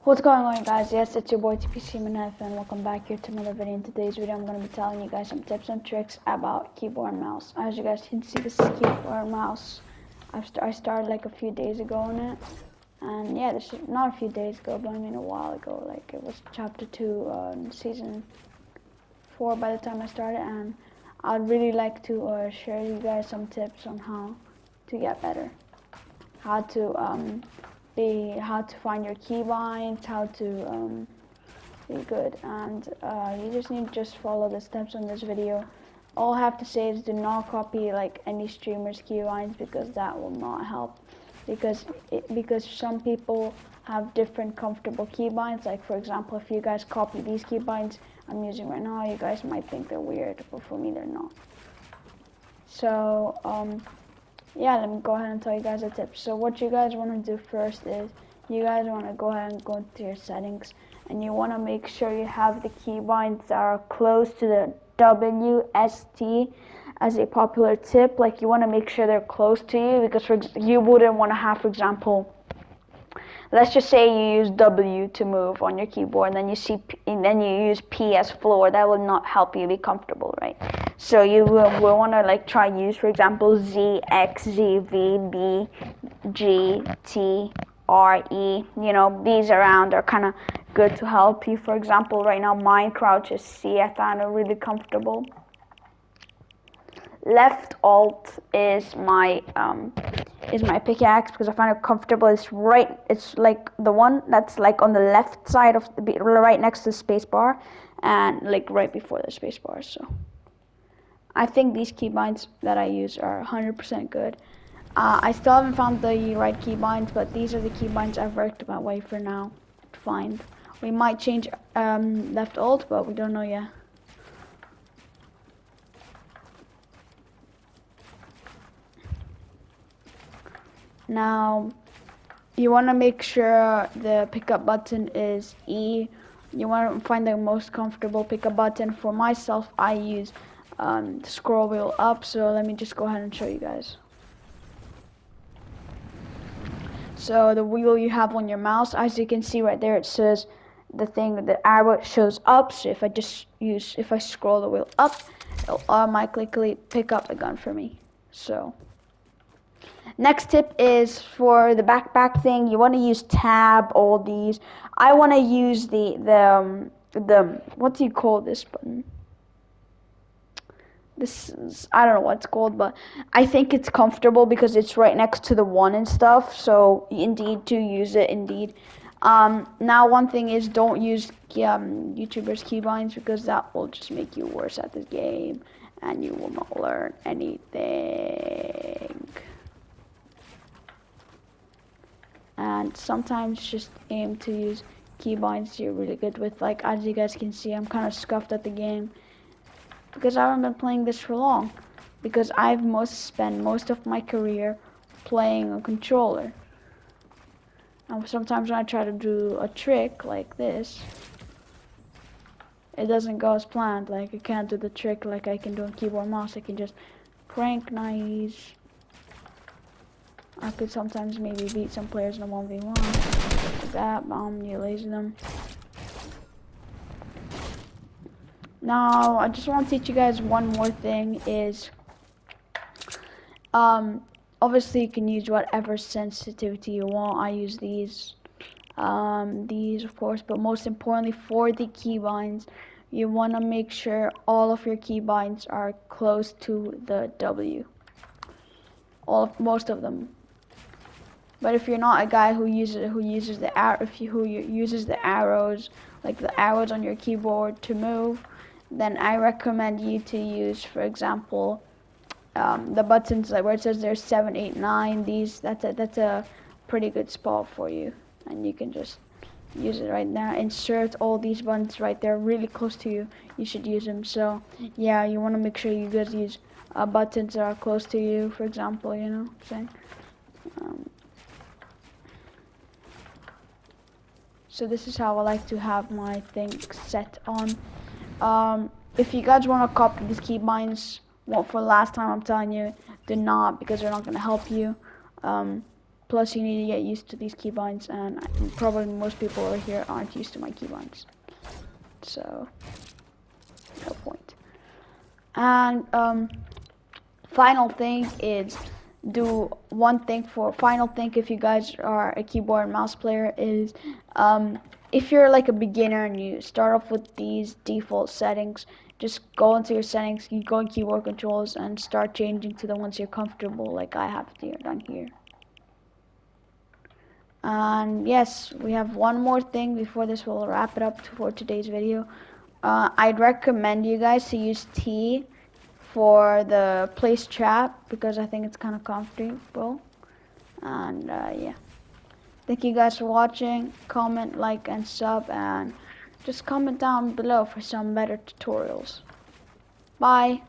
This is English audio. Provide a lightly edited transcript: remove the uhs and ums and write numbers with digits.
What's going on, guys? Yes, it's your boy TPC and welcome back here to another video. In today's video, I'm going to be telling you guys some tips and tricks about keyboard and mouse. As you guys can see, this is keyboard and mouse. I started like a few days ago on it, and yeah, this is not a few days ago, but I mean a while ago. Like it was chapter 2, season 4 by the time I started, and I'd really like to share you guys some tips on how to get better, how to find your keybinds, how to be good, and you just need to just follow the steps on this video. All I have to say is do not copy like any streamer's keybinds, because that will not help, because some people have different comfortable keybinds. Like for example, if you guys copy these keybinds I'm using right now, you guys might think they're weird, but for me they're not. So yeah, let me go ahead and tell you guys the tips. So what you guys want to do first is you guys want to go ahead and go into your settings, and you want to make sure you have the keybinds that are close to the WST as a popular tip. Like you want to make sure they're close to you, because you wouldn't want to have, for example, let's just say you use W to move on your keyboard, and then you use P as floor. That will not help you be comfortable, right? So you will want to like try use, for example, Z, X, Z, V, B, G, T, R, E. You know, these around are kind of good to help you. For example, right now mine crouches C. I found it really comfortable. Left Alt is my pickaxe, because I find it comfortable. It's like the one that's like on the left side of right next to the space bar, and like right before the space bar. So I think these keybinds that I use are 100% good. I still haven't found the right keybinds, but these are the keybinds I've worked my way for now to find. We might change Left Alt, but we don't know yet. Now, you want to make sure the pickup button is E. You want to find the most comfortable pickup button. For myself, I use the scroll wheel up, so let me just go ahead and show you guys. So the wheel you have on your mouse, as you can see right there, it says the arrow shows up. So if I scroll the wheel up, it'll automatically pick up the gun for me. So next tip is for the backpack thing. You want to use tab, all these. I want to use the what do you call this button? This is, I don't know what it's called, but I think it's comfortable because it's right next to the one and stuff. So indeed, to use it, indeed. Now one thing is, don't use YouTubers keybinds, because that will just make you worse at this game, and you will not learn anything. And sometimes just aim to use keybinds you're really good with. Like as you guys can see, I'm kind of scuffed at the game because I haven't been playing this for long, because I've spent most of my career playing a controller. And sometimes when I try to do a trick like this, it doesn't go as planned. Like I can't do the trick like I can do on keyboard and mouse. I can just crank nice. I could sometimes maybe beat some players in a 1v1. Like that, you laser them. Now, I just want to teach you guys one more thing is, obviously you can use whatever sensitivity you want. I use these of course, but most importantly for the keybinds, you want to make sure all of your keybinds are close to the W. Most of them. But if you're not a guy who uses the arrows, like the arrows on your keyboard to move, then I recommend you to use, for example, the buttons like where it says there's 7, 8, 9. That's a pretty good spot for you, and you can just use it right now. Insert all these buttons right there, really close to you. You should use them. So yeah, you want to make sure you guys use buttons that are close to you. For example, you know what I'm saying. So this is how I like to have my thing set on. If you guys want to copy these keybinds, well, for the last time I'm telling you, do not, because they're not going to help you. Plus, you need to get used to these keybinds, and probably most people over here aren't used to my keybinds. So, no point. And final thing is final thing if you guys are a keyboard and mouse player is if you're like a beginner and you start off with these default settings, just go into your settings, you go in keyboard controls and start changing to the ones you're comfortable, like I have here done here. And yes, we have one more thing before this. We'll wrap it up for today's video. I'd recommend you guys to use T for the place chat because I think it's kind of comfortable. And yeah, thank you guys for watching. Comment, like, and sub, and just comment down below for some better tutorials. Bye.